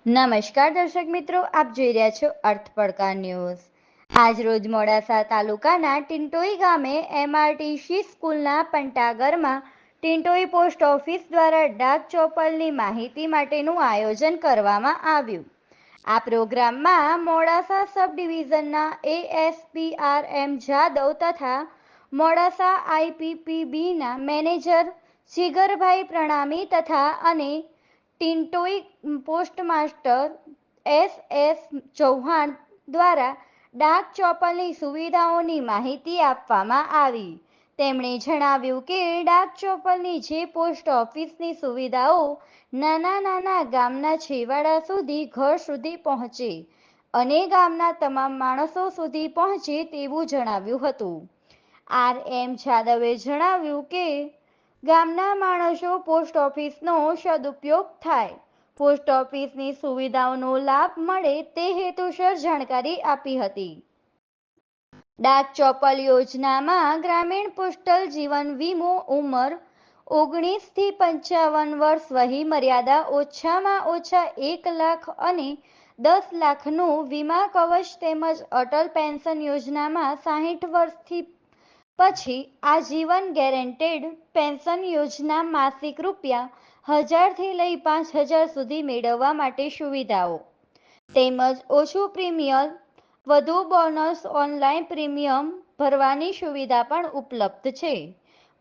નમસ્કાર દર્શક મિત્રો, આપ જોઈ રહ્યા છો અર્થ પડકાર ન્યૂઝ। આજ રોજ મોડાસા તાલુકાના ટિંટોઈ ગામે એમઆરટીસી સ્કૂલના પંટાગરમાં ટિંટોઈ પોસ્ટ ઓફિસ દ્વારા ડાક ચોપલની માહિતી માટેનું આયોજન કરવામાં આવ્યું। આ પ્રોગ્રામમાં મોડાસા સબ ડિવિઝનના એએસપી RM જાદવ તથા મોડાસા આઈપીપીબીના મેનેજર જીગરભાઈ પ્રણામી તથા અને ટિંટોઈ પોસ્ટમાસ્ટર SS ચૌહાણ દ્વારા ડાક ચોપલની સુવિધાઓની માહિતી આપવામાં આવી। તેમણે જણાવ્યું કે ડાક ચોપલની જે પોસ્ટ ઓફિસની સુવિધાઓ નાના ગામના છેવાડા સુધી ઘર સુધી પહોંચે અને ગામના તમામ માણસો સુધી પહોંચે તેવું જણાવ્યું હતું। RM જાદવે જણાવ્યું કે ગામના માણસો પોસ્ટ ઓફિસનો સદુપયોગ થાય, પોસ્ટ ઓફિસની સુવિધાઓનો લાભ મળે તે હેતુસર જાણકારી આપી હતી। ડાક ચોપલ યોજનામાં ગ્રામીણ પોસ્ટલ જીવન વીમો ઉંમર 19 થી 55 વર્ષ વહી મર્યાદા ઓછામાં ઓછા 1 લાખ અને 10 લાખનું વીમા કવચ તેમજ અટલ પેન્શન યોજનામાં 60 વર્ષથી પછી આજીવન ગેરંટેડ પેન્શન યોજના માસિક ₹1000 થી લઈ 5000 સુધી મેળવવા માટે સુવિધાઓ તેમજ ઓછું પ્રીમિયમ વધુ બોનસ ઓનલાઈન પ્રીમિયમ ભરવાની સુવિધા પણ ઉપલબ્ધ છે।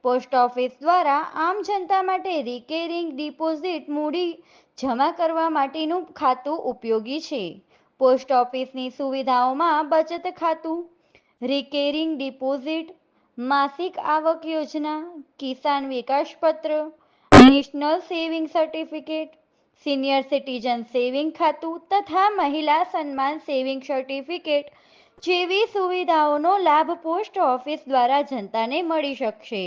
પોસ્ટ ઓફિસ દ્વારા આમ જનતા માટે રિકરિંગ ડિપોઝિટ મૂડી જમા કરવા માટેનું ખાતું ઉપયોગી છે। પોસ્ટ ઓફિસની સુવિધાઓમાં બચત ખાતું, રિકરિંગ ડિપોઝિટ, માસિક આવક યોજના, કિસાન વિકાસ પત્ર, national saving certificate, senior citizen saving ખાતું તથા મહિલા સન્માન સેવિંગ સર્ટિફિકેટ જેવી સુવિધાઓનો લાભ પોસ્ટ ઓફિસ દ્વારા જનતાને મળી શકશે।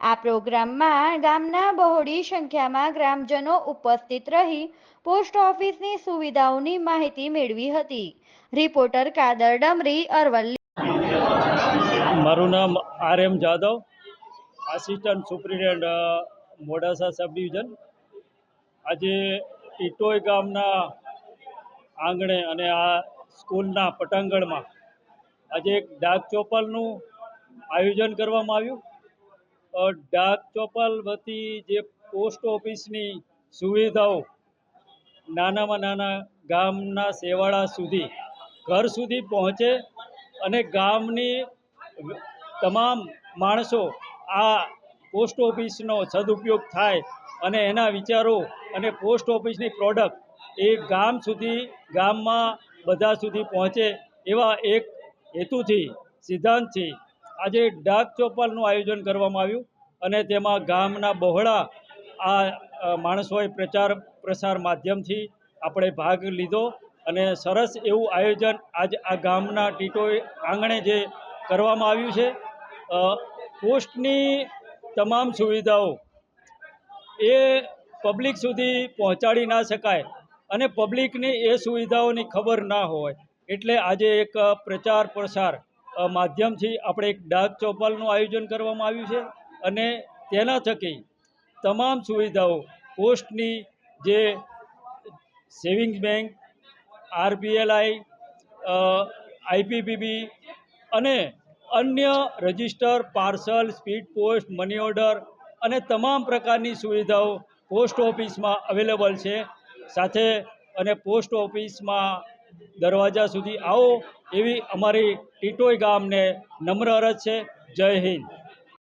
આ પ્રોગ્રામમાં ગામના બહોળી સંખ્યામાં ગ્રામજનો ઉપસ્થિત રહી પોસ્ટ ઓફિસની સુવિધાઓની માહિતી મેળવી હતી। રિપોર્ટર કાદર ડમરી, અરવલ્લી। મારું નામ RM Jadav, assistant superintendent Modasa sub division. આજે ટિટોઈ ગામના આંગણે અને આ સ્કૂલના પટાંગણમાં આજે એક ડાક ચોપલનું આયોજન કરવામાં આવ્યું। ડાક ચોપલ વતી જે પોસ્ટ ઓફિસની સુવિધાઓ નાનામાં નાના ગામના છેવાડા સુધી ઘર સુધી પહોંચે અને ગામની તમામ માણસો આ પોસ્ટ ઓફિસનો સદુપયોગ થાય અને એના વિચારો અને પોસ્ટ ઓફિસની પ્રોડક્ટ એ ગામ સુધી ગામમાં બધા સુધી પહોંચે એવા એક હેતુથી સિદ્ધાંતથી આજે ડાક ચોપલનું આયોજન કરવામાં આવ્યું અને તેમાં ગામના બહોળા આ માણસોએ પ્રસાર માધ્યમથી આપણે ભાગ લીધો અને સરસ એવું આયોજન આજ આ ગામના ટિટોઈ આંગણે જે કરવામાં આવ્યું છે। પોસ્ટની તમામ સુવિધાઓ એ પબ્લિક સુધી પહોંચાડી ના શકાય અને પબ્લિકને એ સુવિધાઓની ખબર ના હોય એટલે આજે એક પ્રચાર પ્રસાર માધ્યમથી આપણે એક ડાક ચોપલનું આયોજન કરવામાં આવ્યું છે અને તેના થકી તમામ સુવિધાઓ પોસ્ટની જે સેવિંગ્સ બેંક, RBLI, IPPB અને અન્ય register, parcel, speed post, money order અને તમામ પ્રકારની સુવિધાઓ પોસ્ટ ઓફિસમાં અવેલેબલ છે। સાથે અને પોસ્ટ ઓફિસમાં દરવાજા સુધી આવો એવી અમારી ટિટોઈ ગામને નમ્ર અરજ છે। જય હિન્દ।